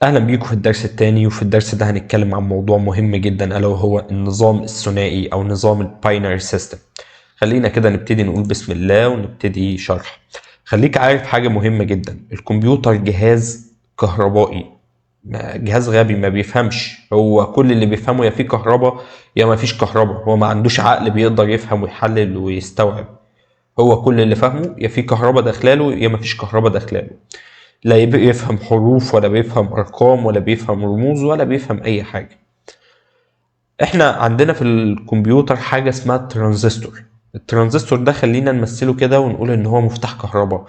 أهلا بيكم في الدرس الثاني، وفي الدرس ده هنتكلم عن موضوع مهم جدا ألا وهو النظام الثنائي أو نظام الباينري سيستم. خلينا كده نبتدي نقول بسم الله ونبتدي شرح. خليك عارف حاجة مهمة جدا، الكمبيوتر جهاز كهربائي، جهاز غبي ما بيفهمش. هو كل اللي بيفهمه يا فيه كهرباء يا ما فيش كهرباء. هو ما عندوش عقل بيقدر يفهم ويحلل ويستوعب. هو كل اللي فهمه يا فيه كهرباء داخلاله يا ما فيش كهرباء داخلاله. لا بيفهم حروف ولا بيفهم ارقام ولا بيفهم رموز ولا بيفهم اي حاجه. احنا عندنا في الكمبيوتر حاجه اسمها الترانزستور. الترانزستور ده خلينا نمثله كده ونقول ان هو مفتاح كهرباء.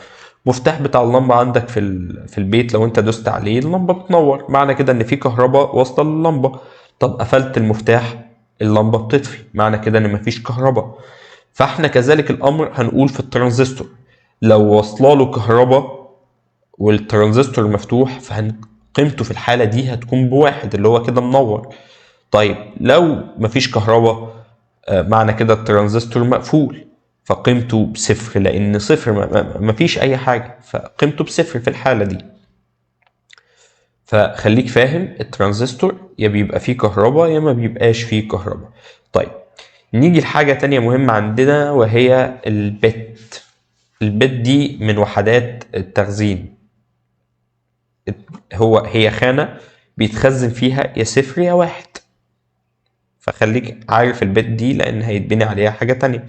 مفتاح بتاع اللمبه عندك في البيت، لو انت دوست عليه اللمبه بتنور، معنى كده ان في كهرباء واصله لللمبه. طب قفلت المفتاح اللمبه بتطفي، معنى كده ان مفيش كهرباء. فاحنا كذلك الامر هنقول في الترانزستور، لو واصله له كهرباء والترانزستور مفتوح قيمته في الحالة دي هتكون بواحد اللي هو كده منور. طيب لو مفيش كهرباء معنى كده الترانزستور مقفول، فقيمته بصفر، لأن صفر مفيش أي حاجة، فقيمته بصفر في الحالة دي. فخليك فاهم الترانزستور يا بيبقى فيه كهرباء يا ما بيبقاش فيه كهرباء. طيب نيجي لحاجة تانية مهمة عندنا وهي البت. البت دي من وحدات التخزين. هي خانة بيتخزن فيها يا صفر يا واحد، فخليك عارف البت دي لأن هيتبني عليها حاجة تانية.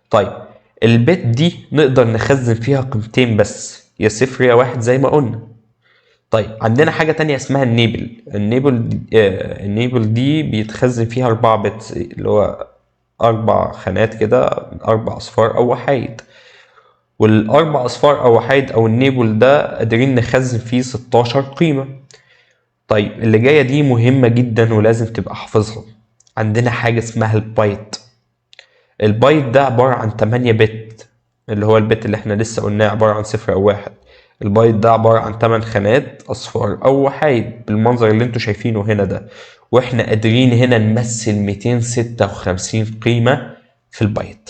طيب البت دي نقدر نخزن فيها قيمتين بس، يا صفر يا واحد زي ما قلنا. طيب عندنا حاجة تانية اسمها النيبل دي بيتخزن فيها 4 بت، اللي هو 4 خانات كده، 4 أصفار أو وحايد. والأربع أصفار أو وحايد أو النيبل ده قادرين نخزن فيه 16 قيمة. طيب اللي جاية دي مهمة جدا ولازم تبقى حافظها. عندنا حاجة اسمها البايت. البايت ده عبارة عن 8 بت، اللي هو البت اللي احنا لسه قلناه عبارة عن صفر او واحد. البايت ده عبارة عن 8 خانات اصفار او وحايد بالمنظر اللي انتوا شايفينه هنا ده، واحنا قادرين هنا نمثل 256 قيمة في البايت.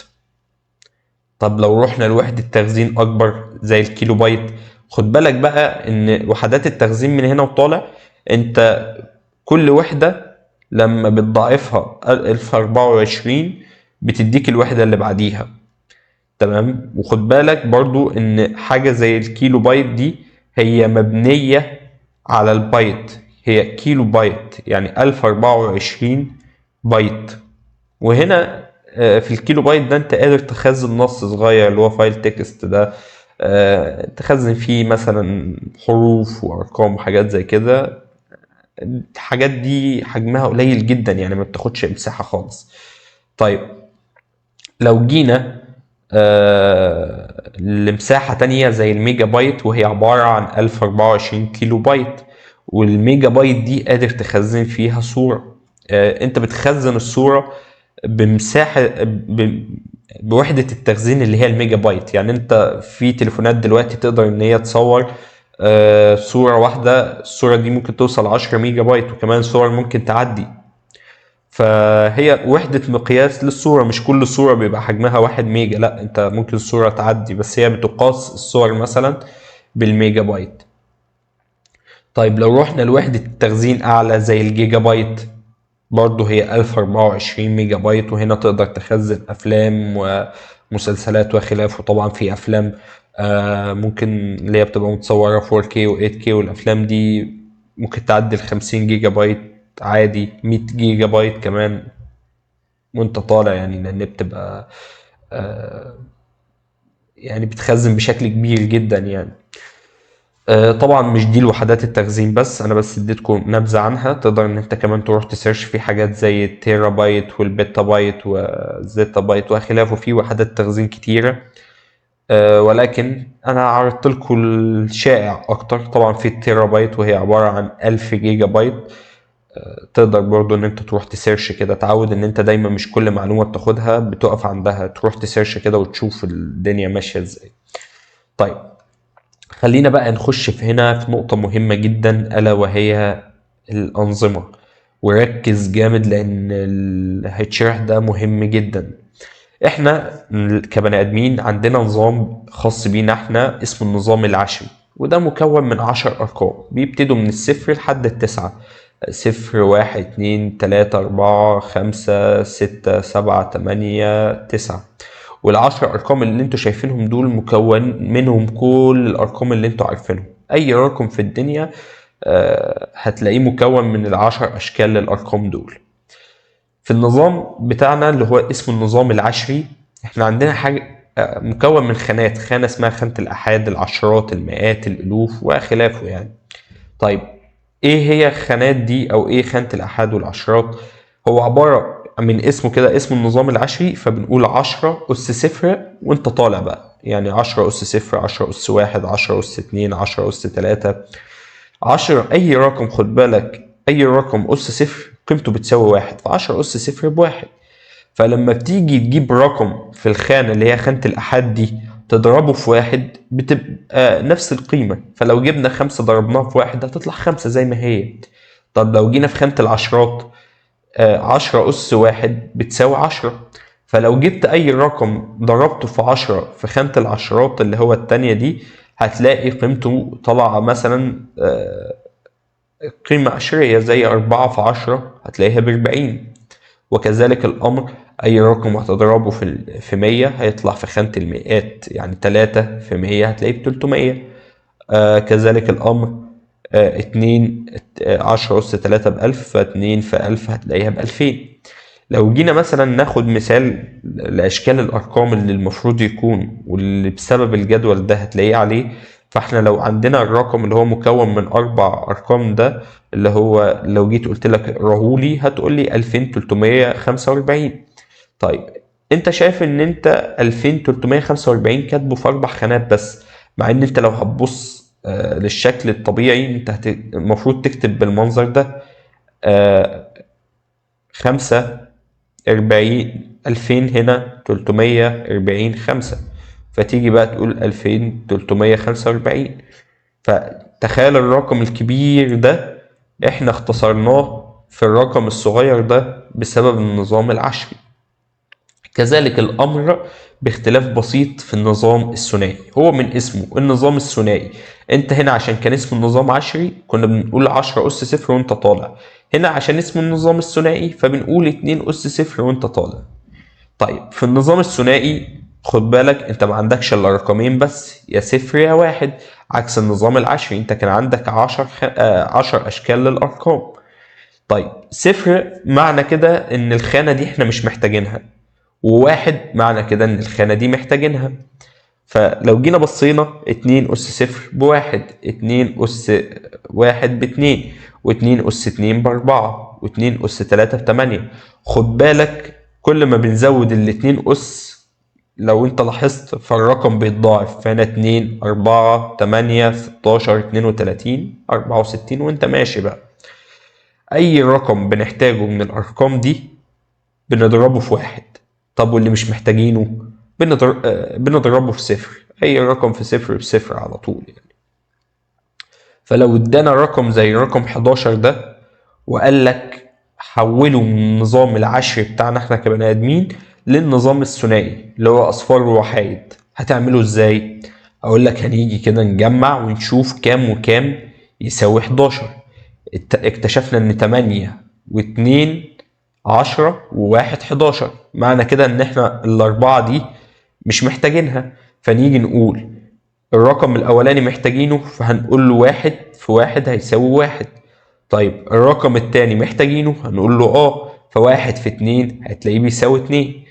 طب لو رحنا لوحدة تخزين اكبر زي الكيلو بايت، خد بالك بقى ان وحدات التخزين من هنا وطالع، انت كل وحدة لما بتضاعفها 1024 بتديك الوحدة اللي بعديها. تمام. وخد بالك برضو ان حاجة زي الكيلو بايت دي هي مبنية على البايت، هي كيلو بايت يعني 1024 بايت. وهنا في الكيلو بايت ده انت قادر تخزن نص صغير اللي هو فايل تكست ده، تخزن فيه مثلا حروف وارقام وحاجات زي كده. الحاجات دي حجمها قليل جدا يعني ما بتاخدش مساحة خالص. طيب لو جينا لمساحة تانية زي الميجا بايت، وهي عبارة عن 1024 كيلو بايت، والميجا بايت دي قادر تخزن فيها صورة. انت بتخزن الصورة بمساحة بوحدة التخزين اللي هي الميجا بايت. يعني انت في تليفونات دلوقتي تقدر ان هي تصور صورة واحدة، الصورة دي ممكن توصل 10 ميجا بايت، وكمان صور ممكن تعدي. فهي وحدة مقياس للصورة، مش كل صورة بيبقى حجمها 1 ميجا، لا انت ممكن الصورة تعدي، بس هي بتقاس الصور مثلا بالميجا بايت. طيب لو رحنا لوحدة التخزين أعلى زي الجيجا بايت، برضه هي 1024 ميجا بايت، وهنا تقدر تخزن أفلام ومسلسلات وخلافه. طبعا في أفلام ممكن اللي هي بتبقى متصورة 4K و 8K، والأفلام دي ممكن تعدي 50 جيجا بايت عادي، 100 جيجا بايت كمان وانت طالع، يعني لأن بتبقى يعني بتخزن بشكل كبير جدا يعني. طبعا مش دي الوحدات التخزين بس، انا بس اديتكم نبذه عنها. تقدر ان انت كمان تروح تسيرش في حاجات زي التيرا بايت والبيتا بايت والزيتا بايت وخلافه، في وحدات تخزين كتيره. ولكن انا عرضت لكم الشائع اكتر. طبعا في التيرا بايت وهي عباره عن 1000 جيجا بايت. تقدر برضو ان انت تروح تسيرش كده، تعود ان انت دايما مش كل معلومه بتاخدها بتقف عندها، تروح تسيرش كده وتشوف الدنيا ماشيه ازاي. طيب خلينا بقى نخش في هنا في نقطة مهمة جدا ألا وهي الأنظمة. وركز جامد لأن اللي هيتشرح ده مهم جدا. احنا كبني آدمين عندنا نظام خاص بينا احنا اسمه النظام العشري. وده مكون من 10 أرقام بيبتدوا من الصفر لحد التسعة. 0 1 2 3 4 5 6 7 8 9. والعشر أرقام اللي انتوا شايفينهم دول مكون منهم كل الأرقام اللي انتوا عارفينهم. أي رقم في الدنيا هتلاقيه مكون من ال10 أشكال للأرقام دول. في النظام بتاعنا اللي هو اسمه النظام العشري، احنا عندنا حاجة مكون من خانات، خانة اسمها خانة الأحاد، العشرات، المئات، الألوف وخلافه يعني. طيب ايه هي الخانات دي او ايه خانة الأحاد والعشرات؟ هو عبارة من اسمه كده، اسم النظام العشري، فبنقول 10 أس صفر وانت طالع بقى، يعني 10 أس صفر، 10 أس واحد، 10 أس اتنين، 10 أس تلاتة، 10. أي رقم خد بالك، أي رقم أس صفر قيمته بتساوي واحد، ف10 أس صفر بواحد. فلما بتيجي تجيب رقم في الخانة اللي هي خانة الأحاد دي تضربه في واحد بتبقى نفس القيمة. فلو جبنا 5 ضربناها في واحد هتطلع 5 زي ما هي. طب لو جينا في خانة العشرات، 10 أس واحد بتساوي 10. فلو جبت أي رقم ضربته في 10 في خانة العشرات اللي هو التانية دي هتلاقي قيمته طالعة مثلا قيمة عشرية، زي 4 في 10 هتلاقيها ب40. وكذلك الأمر أي رقم هتضربه في 100 هيطلع في خانة المئات، يعني 3 في 100 هتلاقيه ب300. كذلك الأمر 2 10 أس 3 ب1000، ف2 في 1000 هتلاقيها ب2000. لو جينا مثلا ناخد مثال لأشكال الأرقام اللي المفروض يكون واللي بسبب الجدول ده هتلاقيه عليه، فاحنا لو عندنا الرقم اللي هو مكون من 4 أرقام ده، اللي هو لو جيت قلت لك اقراهولي هتقولي 2345. طيب انت شايف ان انت 2345 كاتبه في 4 خانات بس، مع ان انت لو هتبص للشكل الطبيعي انت المفروض تكتب بالمنظر ده 45 2000 هنا 340 5، فتيجي بقى تقول 2345. فتخيل الرقم الكبير ده احنا اختصرناه في الرقم الصغير ده بسبب النظام العشري. كذلك الأمر باختلاف بسيط في النظام الثنائي، هو من اسمه النظام الثنائي. انت هنا عشان كان اسم النظام عشري كنا بنقول 10 أس صفر وانت طالع، هنا عشان اسم النظام الثنائي فبنقول 2 أس صفر وانت طالع. طيب في النظام الثنائي خد بالك انت ما عندكش الا رقمين بس، يا صفر يا واحد، عكس النظام العشري انت كان عندك 10 اشكال للارقام. طيب صفر معنى كده ان الخانة دي احنا مش محتاجينها، وواحد معنى كده ان الخانة دي محتاجينها. فلو جينا بصينا 2 أس صفر بواحد، 2 أس واحد باتنين، و2 أس 2 بأربعة، و2 أس 3 بتمانية. خد بالك كل ما بنزود الاتنين أس لو انت لاحظت فالرقم بيتضاعف، فهنا 2 4 8 16 32 64 وانت ماشي بقى. أي رقم بنحتاجه من الأرقام دي بنضربه في واحد. طب واللي مش محتاجينه بنضربه في صفر. اي رقم في صفر بصفر على طول يعني. فلو ادانا رقم زي رقم 11 ده وقال لك حوله من النظام العشري بتاعنا احنا كبني ادمين للنظام الثنائي اللي هو اصفار ووحايد، هتعمله ازاي؟ اقول لك هنيجي كده نجمع ونشوف كام وكام يساوي 11. اكتشفنا ان 8 و2 10 و1 11، معنى كده ان احنا الاربعة دي مش محتاجينها. فنيجي نقول الرقم الاولاني محتاجينه، فهنقول له 1 في 1 هيساوي 1. طيب الرقم التاني محتاجينه، هنقول له فواحد في 2 هتلاقيه بيساوي 2.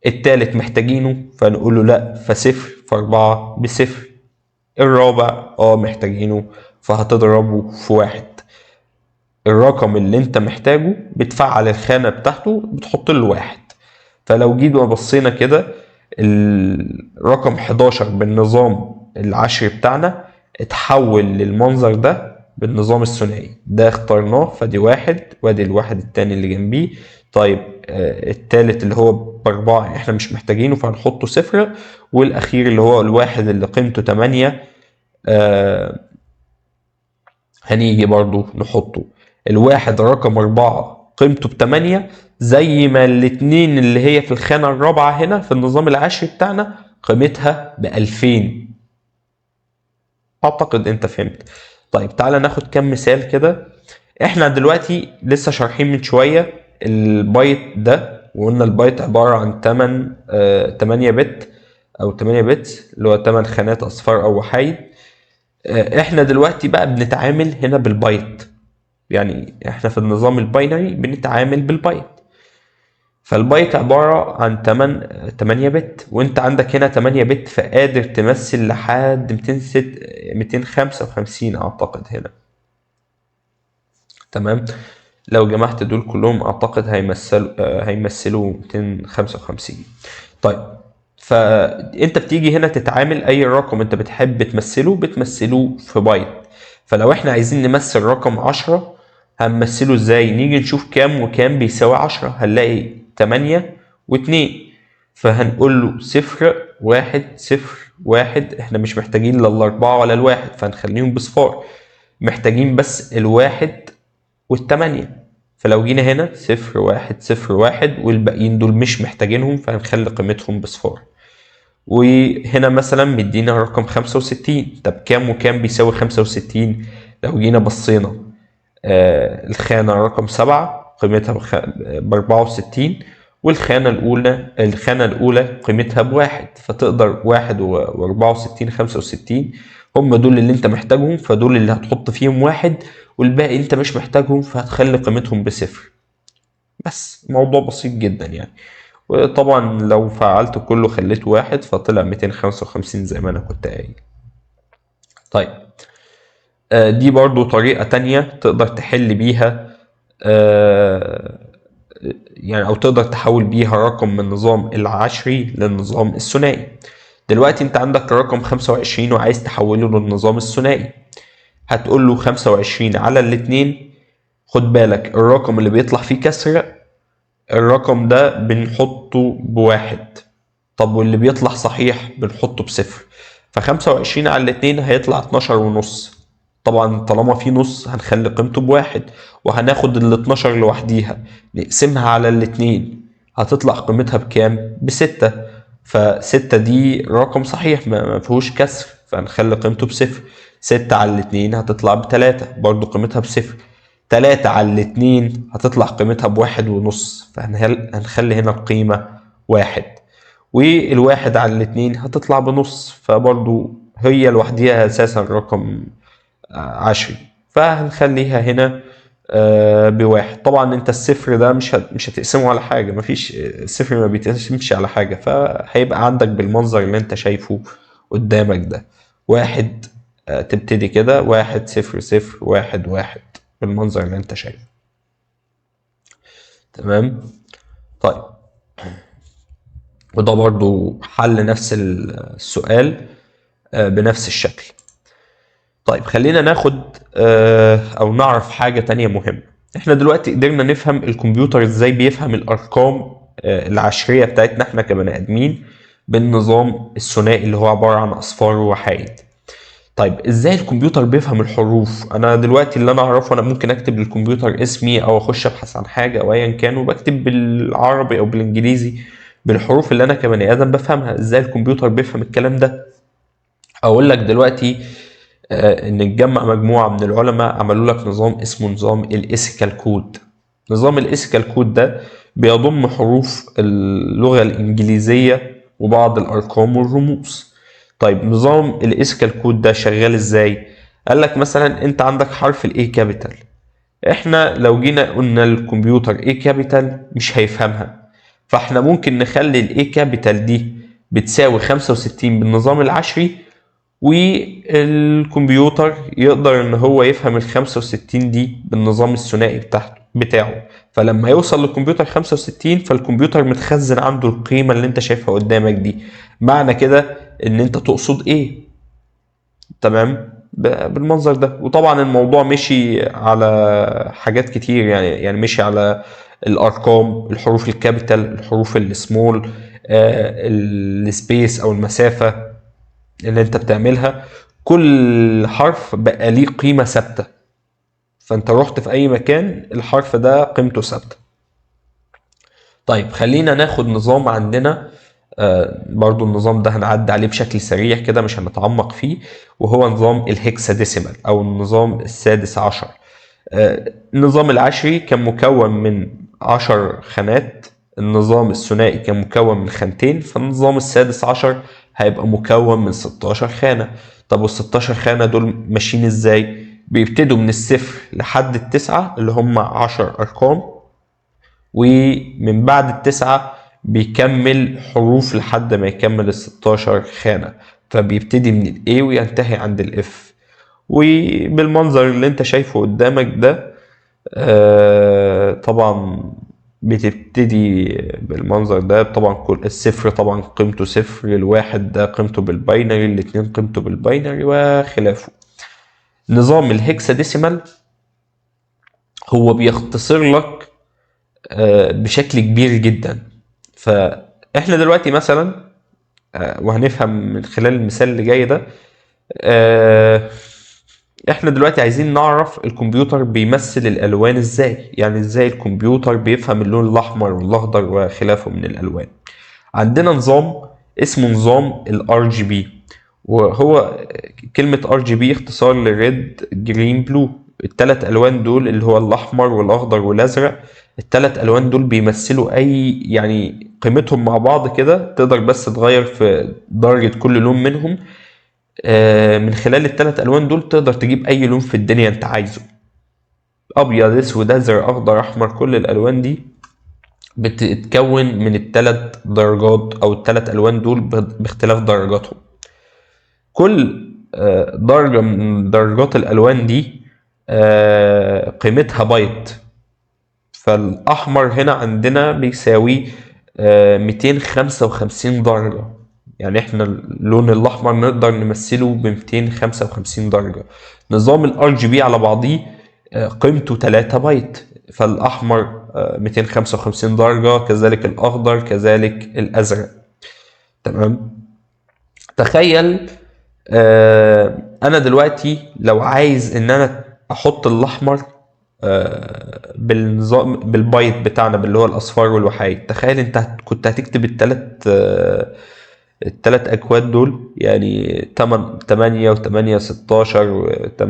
التالت محتاجينه فنقول له لا، فصفر في 4 بصفر. الرابع محتاجينه فهتضربه في 1. الرقم اللي انت محتاجه بتفعل الخانة بتاعته بتحط له 1. فلو جينا بصينا كده الرقم 11 بالنظام العشري بتاعنا اتحول للمنظر ده بالنظام الثنائي ده، اخترناه فدي 1 وادي الواحد التاني اللي جنبيه. طيب التالت اللي هو ب4 احنا مش محتاجينه فهنحطه 0، والاخير اللي هو الواحد اللي قيمته 8 هنيجي برضو نحطه. الواحد رقم 4 قيمته ب8، زي ما الاتنين اللي هي في الخانة الرابعة هنا في النظام العشري بتاعنا قيمتها ب2000. اعتقد انت فهمت. طيب تعالى ناخد كم مثال كده. احنا دلوقتي لسه شارحين من شوية البايت ده، وقلنا البايت عبارة عن 8 بت او 8 بت اللي هو 8 خانات اصفار او وحيد. احنا دلوقتي بقى بنتعامل هنا بالبايت، يعني احنا في النظام الباينري بنتعامل بالبايت. فالبايت عبارة عن 8 بت، وانت عندك هنا 8 بت فقادر تمثل لحد 255 اعتقد هنا. تمام. لو جمعت دول كلهم اعتقد هيمثلوا 255. طيب فانت بتيجي هنا تتعامل اي رقم انت بتحب بتمثله في بايت. فلو احنا عايزين نمثل رقم 10 هنمثله ازاي؟ نيجي نشوف كام وكام بيساوي 10، هنلاقي 8 و2، فهنقول له 0 1 0 1. احنا مش محتاجين لا الاربعة ولا الواحد فهنخليهم بصفار، محتاجين بس الواحد والتمانية. فلو جينا هنا 0 1 0 1 والباقيين دول مش محتاجينهم فهنخلي قيمتهم بصفار. وهنا مثلا مدينا رقم 65. طب كام وكام بيساوي 65؟ لو جينا بصينا الخانة رقم 7 قيمتها ب64، والخانة الأولى قيمتها بواحد، فتقدر 1 و64 65 هم دول اللي انت محتاجهم، فدول اللي هتحط فيهم واحد، والباقي انت مش محتاجهم فهتخلي قيمتهم بصفر. بس موضوع بسيط جدا يعني. وطبعا لو فعلت كله خليته واحد فطلع 255 زي ما انا كنت قايل. طيب دي برضو طريقة تانية تقدر تحل بيها يعني او تقدر تحول بيها رقم من النظام العشري للنظام الثنائي. دلوقتي انت عندك رقم 25 وعايز تحوله للنظام الثنائي، هتقول له 25 على الاتنين. خد بالك الرقم اللي بيطلع فيه كسر الرقم ده بنحطه بواحد، طب واللي بيطلع صحيح بنحطه بصفر. ف25 على الاتنين هيطلع 12.5. طبعا طالما في نص هنخلي قيمته بواحد، وهناخد ال 12 لوحديها نقسمها على الاتنين هتطلع قيمتها بكام؟ ب6. ف6 دي رقم صحيح ما فيهوش كسر فهنخلي قيمته بصفر. 6 على الاتنين هتطلع ب3 برضو قيمتها بصفر. 3 على الاتنين هتطلع قيمتها بواحد ونص فهنخلي هنا القيمة واحد. والواحد على الاتنين هتطلع بنص فبرضو هي لوحديها اساسا رقم عشري فهنخليها هنا بواحد. طبعا انت الصفر ده مش هتقسمه على حاجة، مفيش الصفر ما بيتقسمش على حاجة، فهيبقى عندك بالمنظر اللي انت شايفه قدامك ده. واحد تبتدي كده 1 0 0 1 1 بالمنظر اللي انت شايفه. تمام. طيب وده برضو حل نفس السؤال بنفس الشكل. طيب خلينا ناخد او نعرف حاجة تانية مهمة. احنا دلوقتي قدرنا نفهم الكمبيوتر ازاي بيفهم الارقام العشرية بتاعتنا احنا كبني ادمين بالنظام الثنائي اللي هو عبارة عن اصفار ووحايد. طيب ازاي الكمبيوتر بيفهم الحروف؟ انا دلوقتي اللي انا اعرفه انا ممكن اكتب للكمبيوتر اسمي او اخش ابحث عن حاجة او ايا كان وبكتب بالعربي او بالانجليزي بالحروف اللي انا كبني ادم بفهمها. ازاي الكمبيوتر بيفهم الكلام ده؟ اقول لك دلوقتي ان اتجمع مجموعة من العلماء عملوا لك نظام اسمه نظام الاسيكال كود. نظام الاسيكال كود ده بيضم حروف اللغة الانجليزية وبعض الارقام والرموز. طيب نظام الاسيكال كود ده شغال ازاي؟ قال لك مثلا انت عندك حرف الاي كابيتال، احنا لو جينا قلنا الكمبيوتر اي كابيتال مش هيفهمها، فاحنا ممكن نخلي الاي كابيتال دي بتساوي 65 بالنظام العشري، والكمبيوتر يقدر ان هو يفهم ال 65 دي بالنظام الثنائي بتاعه. فلما يوصل للكمبيوتر 65 فالكمبيوتر متخزن عنده القيمة اللي انت شايفها قدامك دي. معنى كده ان انت تقصد ايه. تمام بالمنظر ده. وطبعا الموضوع مشي على حاجات كتير يعني مشي على الارقام، الحروف الكابيتال، الحروف السمول، السبيس او المسافة اللي انت بتعملها. كل حرف بقى ليه قيمة ثابتة، فانت رحت في اي مكان الحرف ده قيمته ثابتة. طيب خلينا ناخد نظام عندنا برضو النظام ده هنعدي عليه بشكل سريع كده، مش هنتعمق فيه، وهو نظام الهكساديسيمال أو النظام السادس عشر. النظام العشري كان مكون من 10 خانات، النظام الثنائي كان مكون من خانتين، فالنظام السادس عشر هيبقى مكون من 16 خانة. طب وال 16 خانة دول ماشيين ازاي؟ بيبتدوا من الصفر لحد التسعة اللي هم 10 أرقام، ومن بعد التسعة بيكمل حروف لحد ما يكمل ال 16 خانة، فبيبتدي من ال A وينتهي عند ال F. وبالمنظر اللي انت شايفه قدامك ده طبعا بتبتدي بالمنظر ده. طبعا كل الصفر طبعا قيمته صفر، الواحد ده قيمته بالباينري، الاتنين قيمته بالباينري وخلافه. نظام الهكساديسيمال هو بيختصر لك بشكل كبير جدا. فاحنا دلوقتي مثلا وهنفهم من خلال المثال اللي جاي ده، احنا دلوقتي عايزين نعرف الكمبيوتر بيمثل الالوان ازاي، يعني ازاي الكمبيوتر بيفهم اللون الاحمر والاخضر وخلافه من الالوان. عندنا نظام اسمه نظام الار جي بي، وهو كلمة ار جي بي اختصار لريد جرين بلو. الثلاث الوان دول اللي هو الاحمر والاخضر والازرق، الثلاث الوان دول بيمثلوا اي يعني قيمتهم مع بعض كده، تقدر بس تغير في درجة كل لون منهم. من خلال الثلاث الوان دول تقدر تجيب اي لون في الدنيا انت عايزه، ابيض اسود ازرق اخضر احمر، كل الالوان دي بتتكون من الثلاث درجات او الثلاث الوان دول باختلاف درجاتهم. كل درجة من درجات الالوان دي قيمتها بايت. فالاحمر هنا عندنا بيساوي 255 درجة، يعني احنا اللون الاحمر نقدر نمثله ب 255 درجة. نظام الار جي بي على بعضيه قيمته 3 بايت، فالاحمر 255 درجة، كذلك الاخضر، كذلك الازرق. تمام. تخيل انا دلوقتي لو عايز ان انا احط الاحمر بالنظام بالبايت بتاعنا اللي هو الاصفار والوحايد، تخيل انت كنت هتكتب الثلاث اكواد دول، يعني 8 و8 16 و8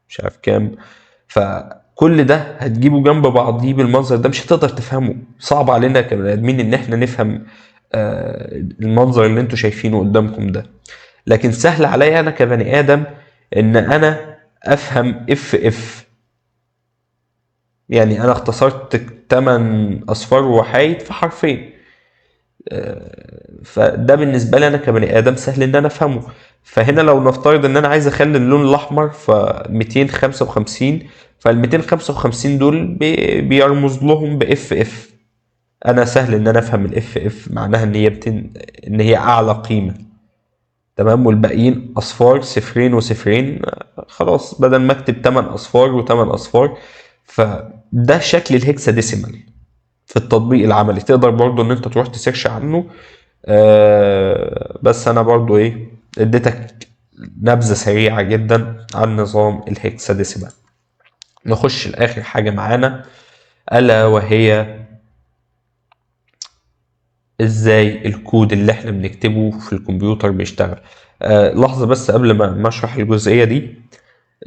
مش عارف كام، فكل ده هتجيبه جنب بعضيه بالمنظر ده مش هتقدر تفهمه. صعب علينا كبني ادمين ان احنا نفهم المنظر اللي انتوا شايفينه قدامكم ده، لكن سهل عليا انا كبني ادم ان انا افهم اف. يعني انا اختصرت 8 اصفار وحايد في حرفين، فده بالنسبه لي انا كبني ادم سهل ان انا افهمه. فهنا لو نفترض ان انا عايز اخلي اللون الاحمر ف 255، فال 255 دول بيرمز لهم باف. انا سهل ان انا افهم الاف معناها ان هي ان هي اعلى قيمه. تمام. والباقيين اصفار صفرين وصفرين، خلاص بدل ما اكتب 8 اصفار و8 اصفار. فده شكل الهكساديسيمال في التطبيق العملي، تقدر برضو ان انت تروح تسيرش عنه. بس انا برضو اديتك نبذة سريعة جدا عن نظام الهكساديسيمال. نخش لاخر حاجة معانا، الا وهي ازاي الكود اللي احنا بنكتبه في الكمبيوتر بيشتغل. لحظة بس قبل ما اشرح الجزئية دي،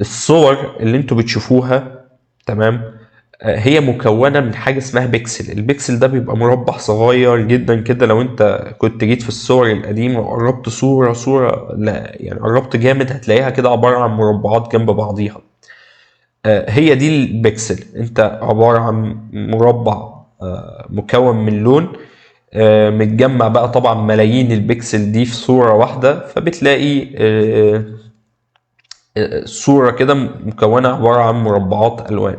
الصور اللي انتوا بتشوفوها تمام هي مكونة من حاجة اسمها بيكسل. البيكسل ده بيبقى مربع صغير جدا كده، لو انت كنت جيت في الصور القديمة وقربت صورة لا يعني قربت جامد هتلاقيها كده عبارة عن مربعات جنب بعضيها. هي دي البيكسل، انت عبارة عن مربع مكون من لون متجمع بقى طبعا ملايين البيكسل دي في صورة واحدة، فبتلاقي صورة كده مكونة عبارة عن مربعات ألوان.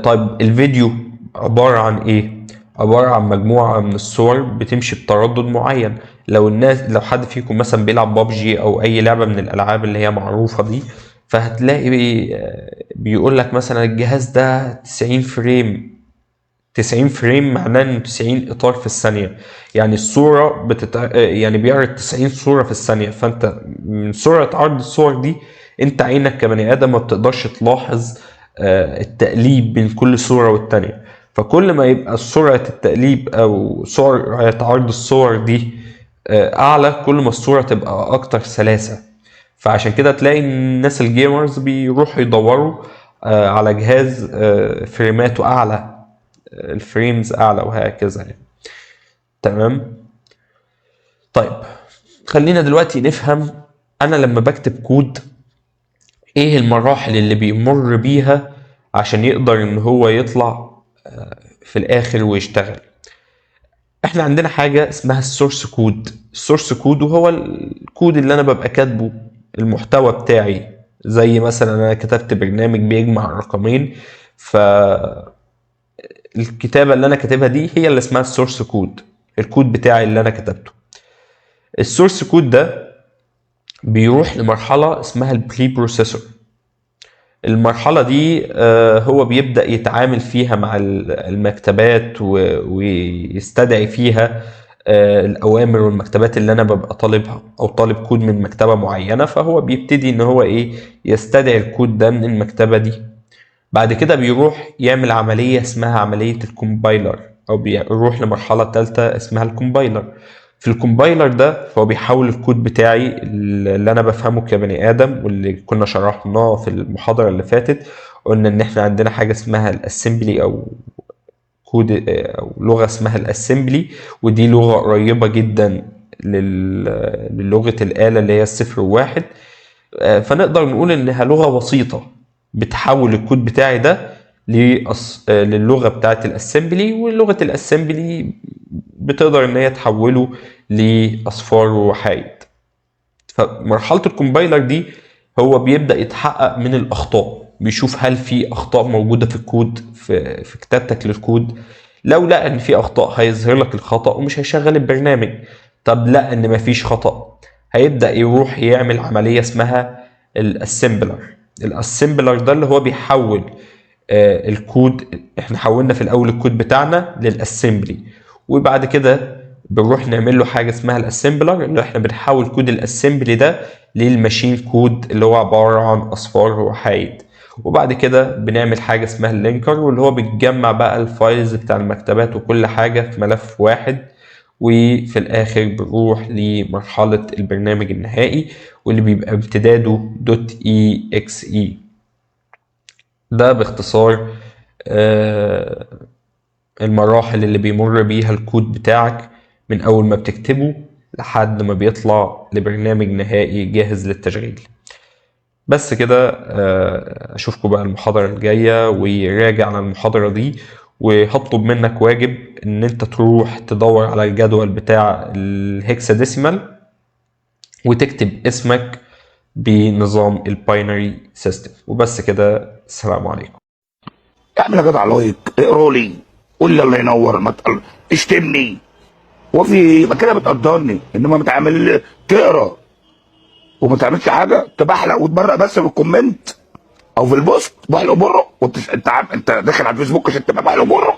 طيب الفيديو عبارة عن ايه؟ عبارة عن مجموعة من الصور بتمشي بتردد معين. لو حد فيكم مثلا بيلعب بابجي او اي لعبة من الالعاب اللي هي معروفة دي، فهتلاقي بيقول لك مثلا الجهاز ده 90 فريم. 90 فريم معناه انه 90 اطار في الثانية، يعني الصورة يعني بيعرض 90 صورة في الثانية. فانت من سرعة عرض الصور دي انت عينك كبني ادم ما بتقدرش تلاحظ التقليب بين كل صورة والتانية. فكل ما يبقى سرعة التقليب او سرعة عرض الصور دي اعلى، كل ما الصورة تبقى اكتر سلاسة. فعشان كده تلاقي الناس الجيمرز بيروحوا يدوروا على جهاز فريماته اعلى، الفريمز اعلى وهكذا يعني. تمام. طيب خلينا دلوقتي نفهم انا لما بكتب كود ايه المراحل اللي بيمر بيها عشان يقدر ان هو يطلع في الاخر ويشتغل. احنا عندنا حاجة اسمها السورس كود. السورس كود وهو الكود اللي انا ببقى كاتبه، المحتوى بتاعي. زي مثلا انا كتبت برنامج بيجمع رقمين، فالكتابة اللي انا كاتبها دي هي اللي اسمها السورس كود، الكود بتاعي اللي انا كتبته. السورس كود ده بيروح لمرحلة اسمها البري بروسيسور. المرحلة دي هو بيبدأ يتعامل فيها مع المكتبات ويستدعي فيها الأوامر والمكتبات اللي أنا ببقى طالبها، أو طالب كود من مكتبة معينة، فهو بيبتدي إن هو يستدعي الكود ده من المكتبة دي. بعد كده بيروح يعمل عملية اسمها عملية الكومبايلر، أو بيروح لمرحلة تالتة اسمها الكومبايلر. في الكومبايلر ده فهو بيحول الكود بتاعي اللي انا بفهمه كبني ادم، واللي كنا شرحناه في المحاضرة اللي فاتت. قلنا ان احنا عندنا حاجة اسمها الاسمبلي، او كود او لغة اسمها الاسمبلي، ودي لغة قريبة جدا للغة الآلة اللي هي الصفر وواحد. فنقدر نقول انها لغة بسيطة بتحول الكود بتاعي ده للغة بتاعت الاسمبلي، ولغة الاسمبلي بتقدر ان هي تحوله لاصفار ووحايد. فمرحلة الكومبايلر دي هو بيبدأ يتحقق من الاخطاء، بيشوف هل في اخطاء موجودة في الكود، في كتابتك للكود. لو لقى ان في اخطاء هيظهر لك الخطأ ومش هيشغل البرنامج. طب لقى ان مفيش خطأ، هيبدأ يروح يعمل عملية اسمها الاسمبلر. الاسمبلر ده اللي هو بيحول الكود. احنا حولنا في الاول الكود بتاعنا للاسمبلي، وبعد كده بنروح نعمل له حاجه اسمها الاسمبلر، اللي احنا بنحول كود الاسمبلي ده للماشين كود اللي هو عباره عن اصفار وحايد. وبعد كده بنعمل حاجه اسمها اللينكر، واللي هو بتجمع بقى الفايلز بتاع المكتبات وكل حاجه في ملف واحد. وفي الاخر بنروح لمرحله البرنامج النهائي، واللي بيبقى امتداده .exe. ده باختصار المراحل اللي بيمر بيها الكود بتاعك من أول ما بتكتبه لحد ما بيطلع لبرنامج نهائي جاهز للتشغيل. بس كده. أشوفكم بقى المحاضرة الجاية، وراجع على المحاضرة دي، وهطلب منك واجب إن أنت تروح تدور على الجدول بتاع الهكساديسيمال وتكتب اسمك بنظام الباينري سيستم. وبس كده، السلام عليكم. اعمل يا جدع لايك، اقرا لي، قول لي الله ينور، ما اشتمني وفي يبقى كده بتقدرني. انما بتعمل تقرا وما تعملش حاجه، تبحلق وتبرق بس في الكومنت او في البوست بحلق بره، انت داخل على الفيسبوك عشان تبقى بحلق بره.